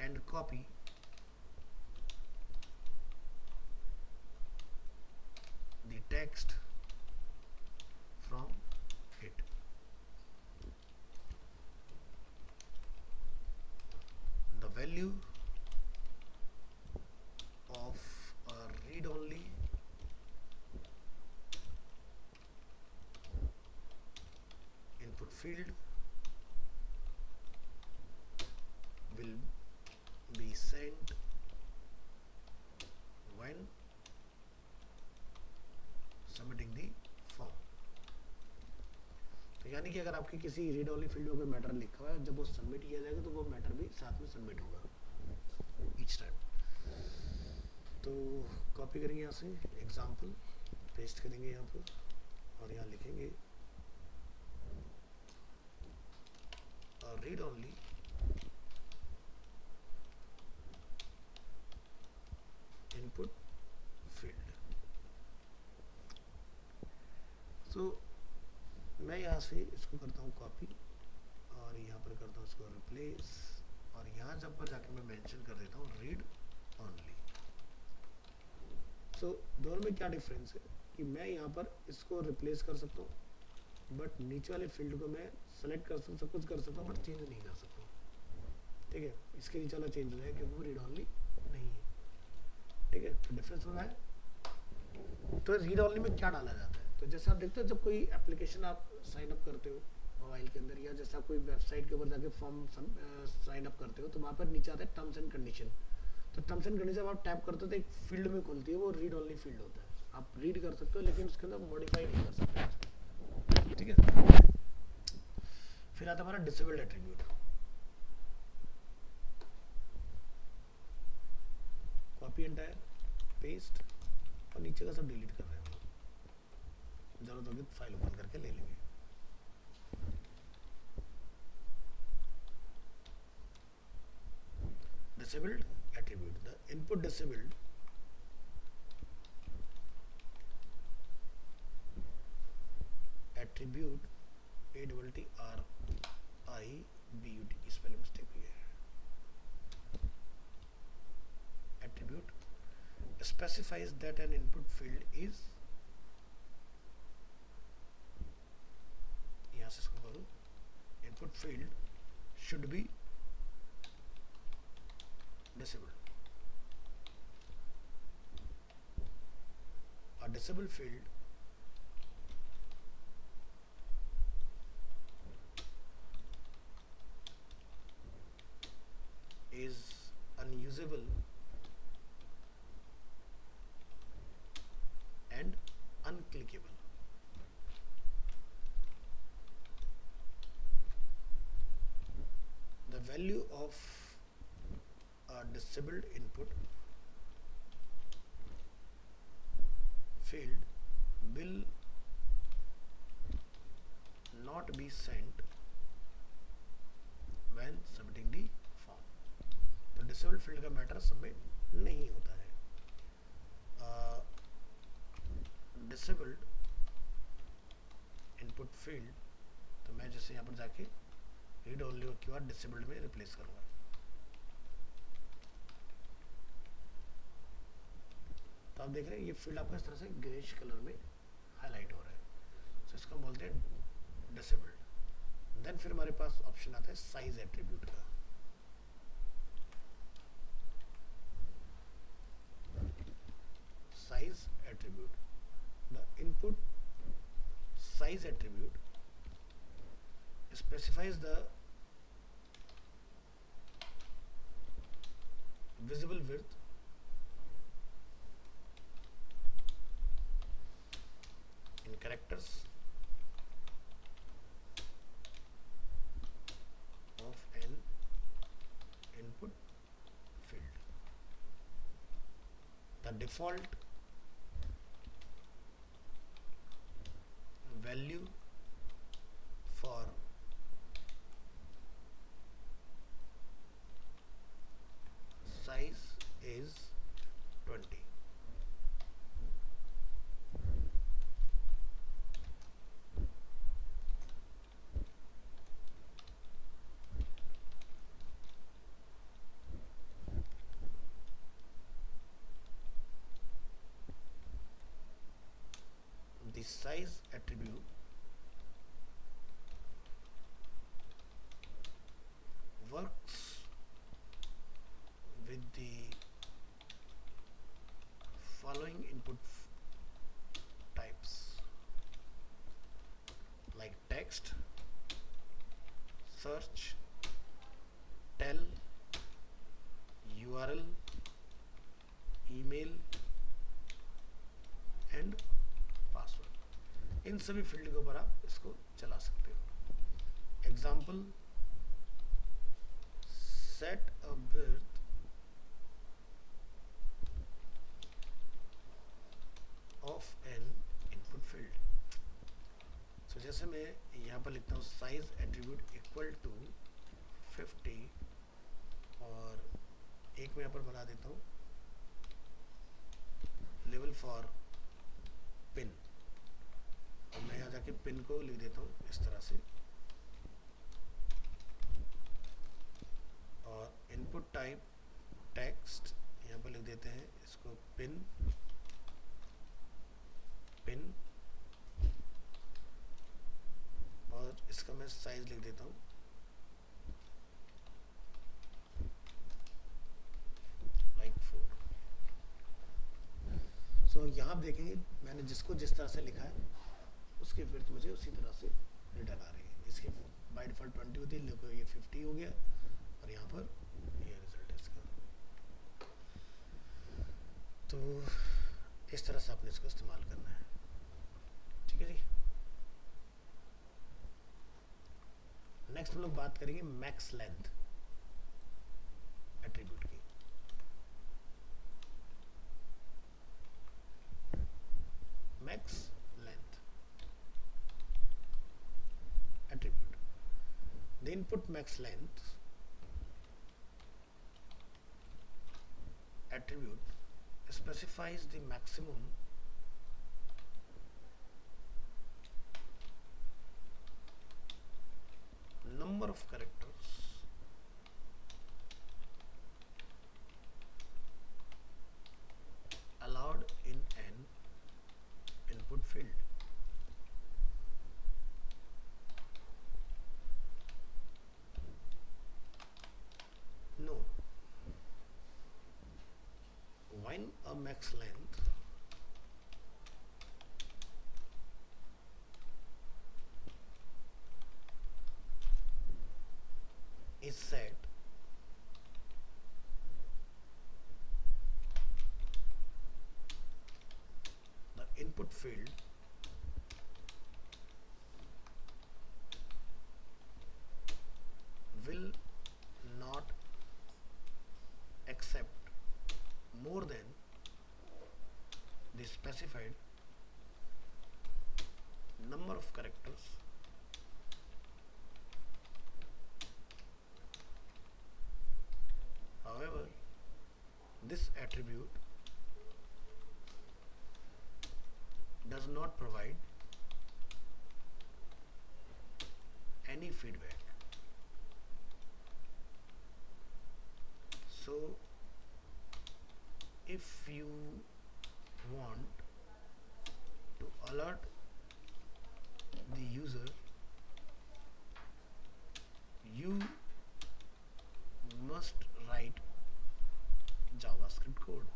and copy the text from it. The value of a read-only input field will be sent when submitting the form. तो यानी कि अगर आपके किसी रीड ओनली फील्ड में कोई मैटर लिखा हुआ है, जब वो सबमिट किया जाएगा तो वो मैटर भी साथ में सबमिट होगा ईच टाइम. तो कॉपी करेंगे यहाँ से एग्जाम्पल, पेस्ट करेंगे यहाँ पर, और यहाँ लिखेंगे रीड ओनली इनपुट फील्ड. सो मैं यहाँ से इसको करता हूँ कॉपी, और यहाँ पर करता हूँ इसको रिप्लेस, और यहाँ जब पर जाके मैं मेंशन कर देता हूँ रीड ओनली. सो दोनों में क्या डिफरेंस है? कि मैं यहाँ पर इसको रिप्लेस कर सकता हूँ, बट नीचे वाले फील्ड को मैं सेलेक्ट कर सकता, सब कुछ कर सकता हूँ, बट चेंज नहीं कर सकता। ठीक है, इसके नीचे वाला चेंज हो जाएगा क्योंकि वो रीड ऑनली नहीं है। ठीक है, तो डिफरेंस हो रहा है। तो रीड ऑनली में क्या डाला जाता है, तो जैसे आप देखते हो जब कोई एप्लीकेशन आप साइन अप करते हो मोबाइल के अंदर, या जैसा कोई वेबसाइट के ऊपर जाके फॉर्म साइन अप करते हो, तो वहाँ पर नीचे आता है टर्म्स एंड कंडीशन। तो टर्म्स एंड कंडीशन आप टैप करते हो तो एक फील्ड में खुलती है, वो रीड ऑनली फील्ड होता है। आप रीड कर सकते हो लेकिन उसके अंदर मॉडिफाई नहीं कर सकते। ठीक है, फिर आता है हमारा disabled attribute. Copy entire, paste, और नीचे का सब डिलीट कर रहे हैं हम लोग। जरूरत होगी तो फाइल ओपन करके ले लेंगे। Disabled attribute, the input disabled attribute, A double T R I B U T, spelling mistake हुई है। Attribute specifies that an input field is, यहाँ से इसको करो, input field should be disabled. A disabled field is unusable and unclickable. The value of a disabled input field will not be sent when submitting the form. तो disabled field का matter submit नहीं होता है। disabled input field, तो मैं जैसे यहाँ पर जाके रीड ओनली के बाद डिसेबल्ड में रिप्लेस करूँगा। तो आप देख रहे हैं ये फील्ड आपका इस तरह से ग्रेश कलर में हाईलाइट हो रहा है, तो इसको हम बोलते हैं डिसेबल्ड। देन फिर हमारे पास ऑप्शन आता है साइज एट्रीब्यूट का। Size attribute, the input size attribute specifies the visible width in characters of an input field. The default value for size is 20. The size attribute works with the following input types like text, search, tell, URL, email and password. इन सभी field के ऊपर आप इसको चला सकते हो। Example, set a width of an input field। so जैसे मैं यहाँ पर लिखता हूँ साइज एट्रीब्यूट इक्वल टू 50, और एक मैं यहाँ पर बना देता हूँ लेवल फॉर पिन, और मैं यहाँ जाके पिन को लिख देता हूँ इस तरह से, और इनपुट टाइप टेक्स्ट यहाँ पर लिख देते हैं इसको पिन पिन, और इसका मैं साइज लिख देता हूँ लाइक 4। सो यहाँ आप देखेंगे मैंने जिसको जिस तरह से लिखा है उसकी विड्थ मुझे उसी तरह से रिटर्न आ रही है। इसकी बाय डिफॉल्ट 20 होती है, देखो ये 50 हो गया और यहाँ पर ये रिजल्ट है इसका। तो इस तरह से आपने इसको इस्तेमाल करना है, ठीक है जी। नेक्स्ट हम लोग बात करेंगे मैक्स लेंथ एट्रीब्यूट की। Max length attribute, the input max length attribute specifies the maximum number of characters allowed in an input field. Note, when a max length is set, the input field will not accept more than the specified number of characters however this attribute does not provide any feedback. So if you want to alert the user, you must write JavaScript code.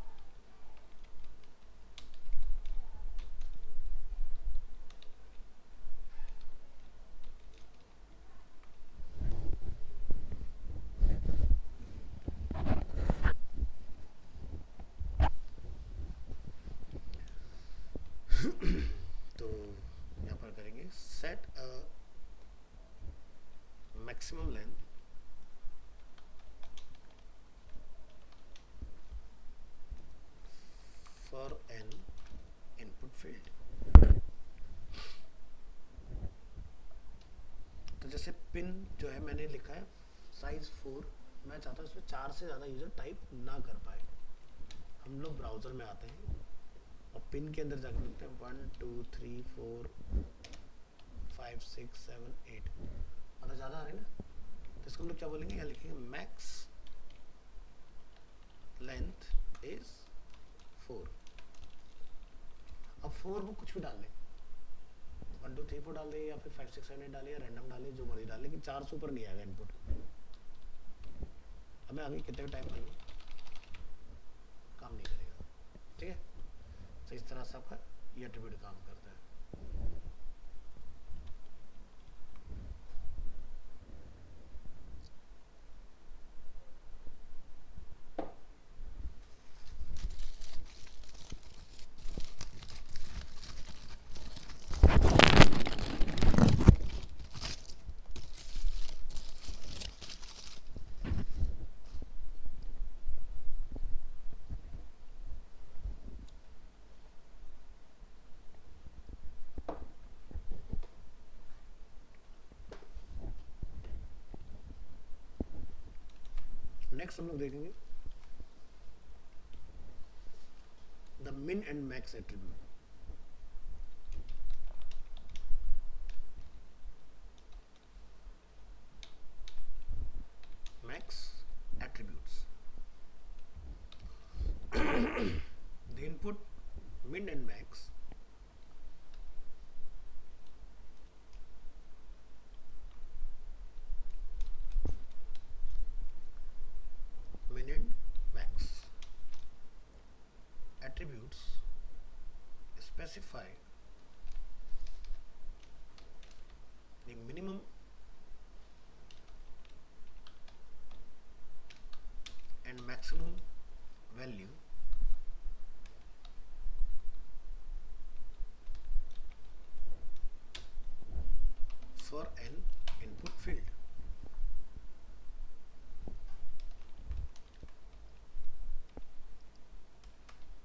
तो यहाँ पर करेंगे set a maximum length for an input field. तो जैसे pin जो है मैंने लिखा है साइज 4, मैं चाहता हूँ इसमें 4 से ज़्यादा यूज़र टाइप ना कर पाए। हम लोग ब्राउज़र में आते हैं और पिन के अंदर जाकर लिखते हैं 1 2 3 4 5 6 7 8, मतलब ज़्यादा आ रहे हैं ना, तो इसको हम लोग क्या बोलेंगे, यहाँ लिखेंगे मैक्स लेंथ इज 4। अब 4 वो कुछ भी डाल लें, 1 2 3 4 डाल दे या फिर 5 6 7 8 डाले या रैंडम डाले, जो मर्जी डाले, लेकिन 4 से ऊपर नहीं आएगा इनपुट। हमें आगे कितने टाइम में काम नहीं करेगा, ठीक है। तो इस तरह से आपका ये एट्रीब्यूट काम करता है। नेक्स्ट हम लोग देखेंगे द मिन and max attribute. Max attributes, the input min and max the minimum and maximum value for an input field.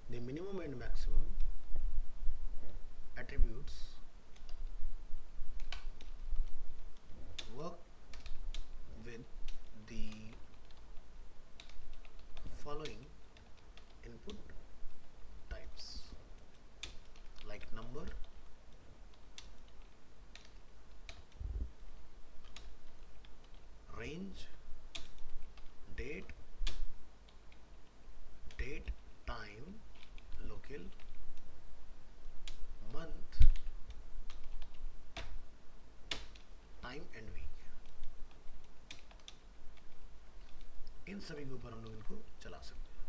The minimum and maximum attributes work with the following input types like number, range, date, time, local, month, time and week. इन सभी के ऊपर हम लोग इनको चला सकते हैं।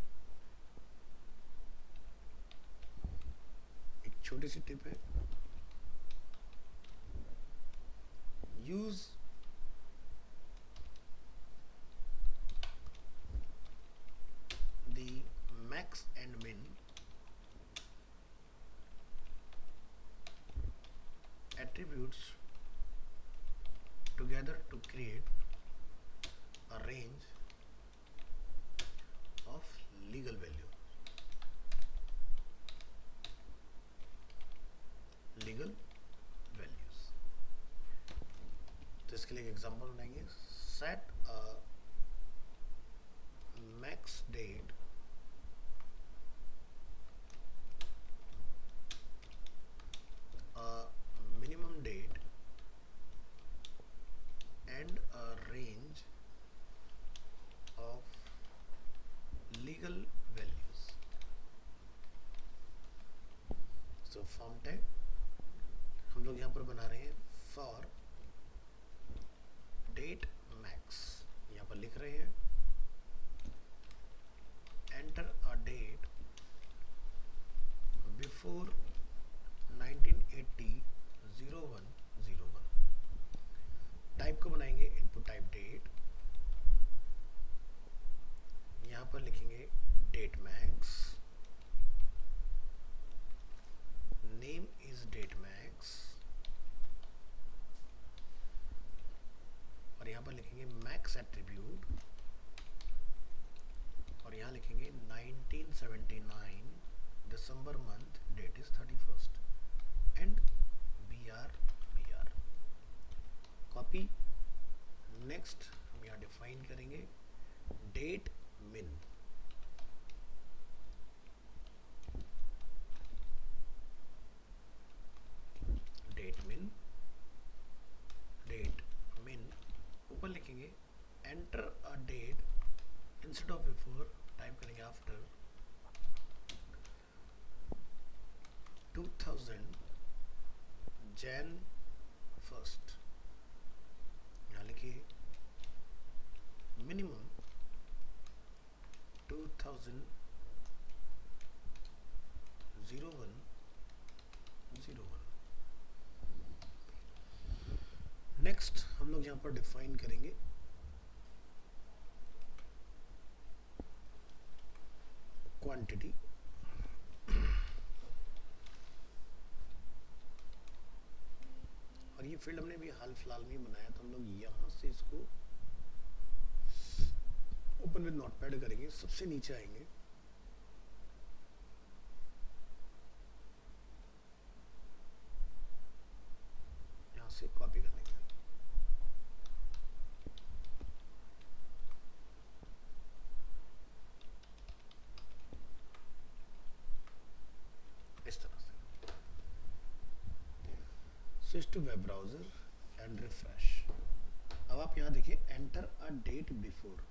एक छोटी सी टिप है, use the max and min attributes together to create a range of legal value. Legal values. तो इसके लिए एक एग्जांपल बनाएंगे. Set a max date minimum date and a range of legal values. So form tag हम लोग यहाँ पर बना रहे हैं for date max, यहाँ पर लिख रहे हैं enter a date before 1980-01-01. Type को बनाएंगे इनपुट टाइप डेट, यहाँ पर लिखेंगे date max, name is date max और यहाँ पर लिखेंगे मैक्स एट्रीब्यूट और यहाँ लिखेंगे 1979 दिसंबर month, date is 31st and br copy. Next हम यहाँ डिफाइन करेंगे डेट मिन. डेट मिन ऊपर लिखेंगे enter a date instead of before type करेंगे आफ्टर 2000 Jan 1st. यहाँ लिखिए मिनिमम 2001 नेक्स्ट हम लोग यहाँ पर डिफाइन करेंगे क्वांटिटी. और ये फील्ड हमने भी हाल फिलहाल में बनाया, तो हम लोग यहाँ से इसको ओपन विद नोटपैड करेंगे. सबसे नीचे आएंगे, यहाँ से कॉपी कर लेंगे. इस तरह से switch to web browser and refresh. अब आप यहाँ देखिए एंटर अ डेट बिफोर,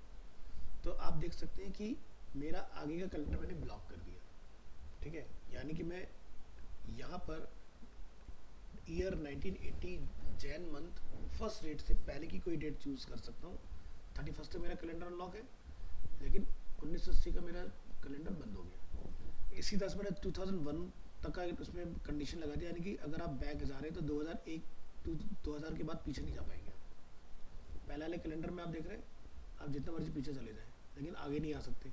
तो आप देख सकते हैं कि मेरा आगे का कैलेंडर मैंने ब्लॉक कर दिया. ठीक है, यानी कि मैं यहाँ पर year 1980 Jan month first date से पहले की कोई डेट चूज कर सकता हूँ. 31st तक मेरा कैलेंडर अनलॉक है, लेकिन 1980 का मेरा कैलेंडर बंद हो गया. इसी तरह से मैंने 2001 तक का उसमें कंडीशन लगा दिया, यानी कि अगर आप बैक जा रहे हैं तो 2001 2000 के बाद पीछे नहीं जा पाएंगे। पहले वाले कैलेंडर में आप देख रहे हैं, आप जितना मर्जी पीछे चले जाएं लेकिन आगे नहीं आ सकते।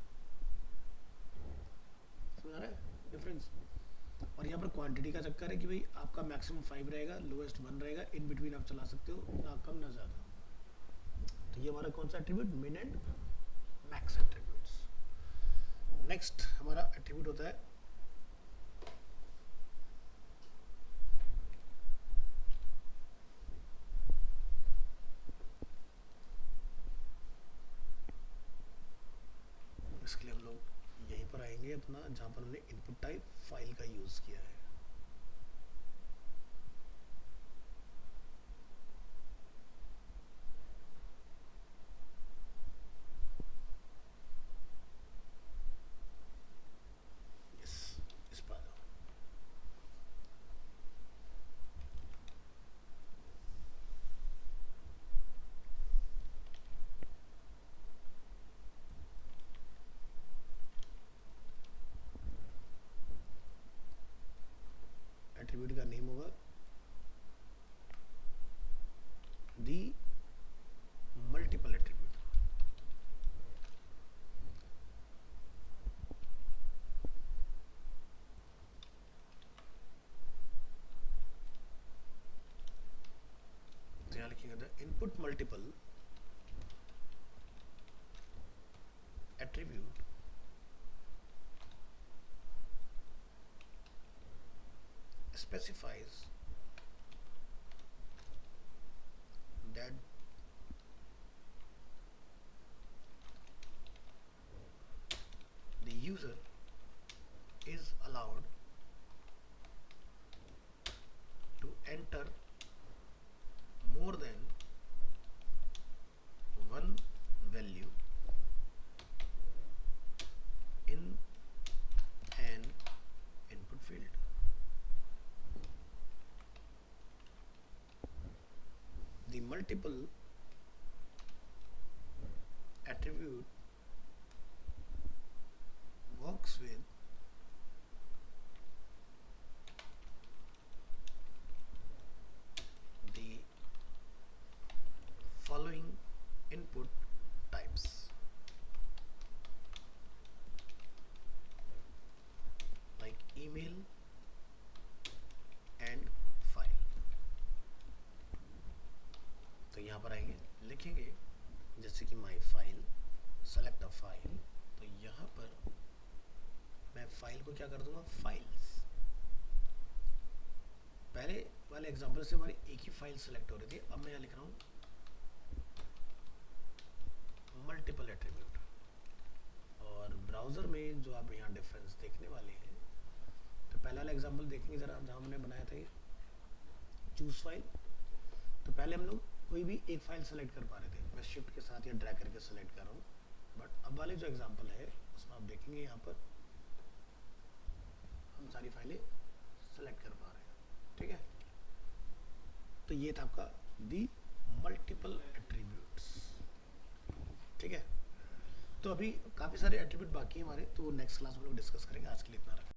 समझ आ रहा है डिफरेंस? और यहाँ पर क्वांटिटी का चक्कर है कि भाई आपका मैक्सिमम 5 रहेगा, लोएस्ट 1 रहेगा, इन बिटवीन आप चला सकते हो, ना कम ना ज़्यादा। तो ये हमारा कौन सा एट्रीब्यूट? मिन एंड मैक्स एट्रीब्यूट्स। नेक्स्ट हमारा एट्रीब्यूट होता है इसके लिए हम लोग यहीं पर आएंगे अपना, जहाँ पर हमने इनपुट टाइप फाइल का यूज़ किया है। इस पर एट्रीब्यूट का नेम होगा दी मल्टीपल एट्रीब्यूट। तो यहाँ लिखेंगे the input multiple attribute specifies that the user is allowed to enter more than one value in an input field. The multiple attribute works with the following input types: like email and file. तो यहाँ पर आएंगे, लिखेंगे जैसे कि my file, select a file. तो यहाँ पर मैं फाइल को क्या कर दूंगा? फाइल्स। पहले वाले एग्जांपल से हमारी एक ही फाइल सेलेक्ट हो रही थी, अब मैं यहाँ लिख रहा हूँ मल्टीपल एट्रीब्यूट। और ब्राउज़र में जो आप यहाँ डिफरेंस देखने वाले हैं, तो पहले वाला एग्जांपल देखेंगे ज़रा, जहाँ हमने बनाया था ये चूज़ फाइल। तो पहले हम लोग कोई भी एक फाइल सेलेक्ट कर पा रहे थे, मैं शिफ्ट के साथ या ड्रैग करके सेलेक्ट कर रहा हूँ। बट अब वाले जो एग्जांपल है उसमें आप देखेंगे यहाँ पर हम सारी फाइलें सेलेक्ट कर पा रहे हैं। ठीक है, तो ये था आपका दी मल्टीपल एट्रीब्यूट्स। ठीक है, तो अभी काफ़ी सारे एट्रीब्यूट बाकी हैं हमारे, तो वो नेक्स्ट क्लास में लोग डिस्कस करेंगे। आज के लिए इतना रखें।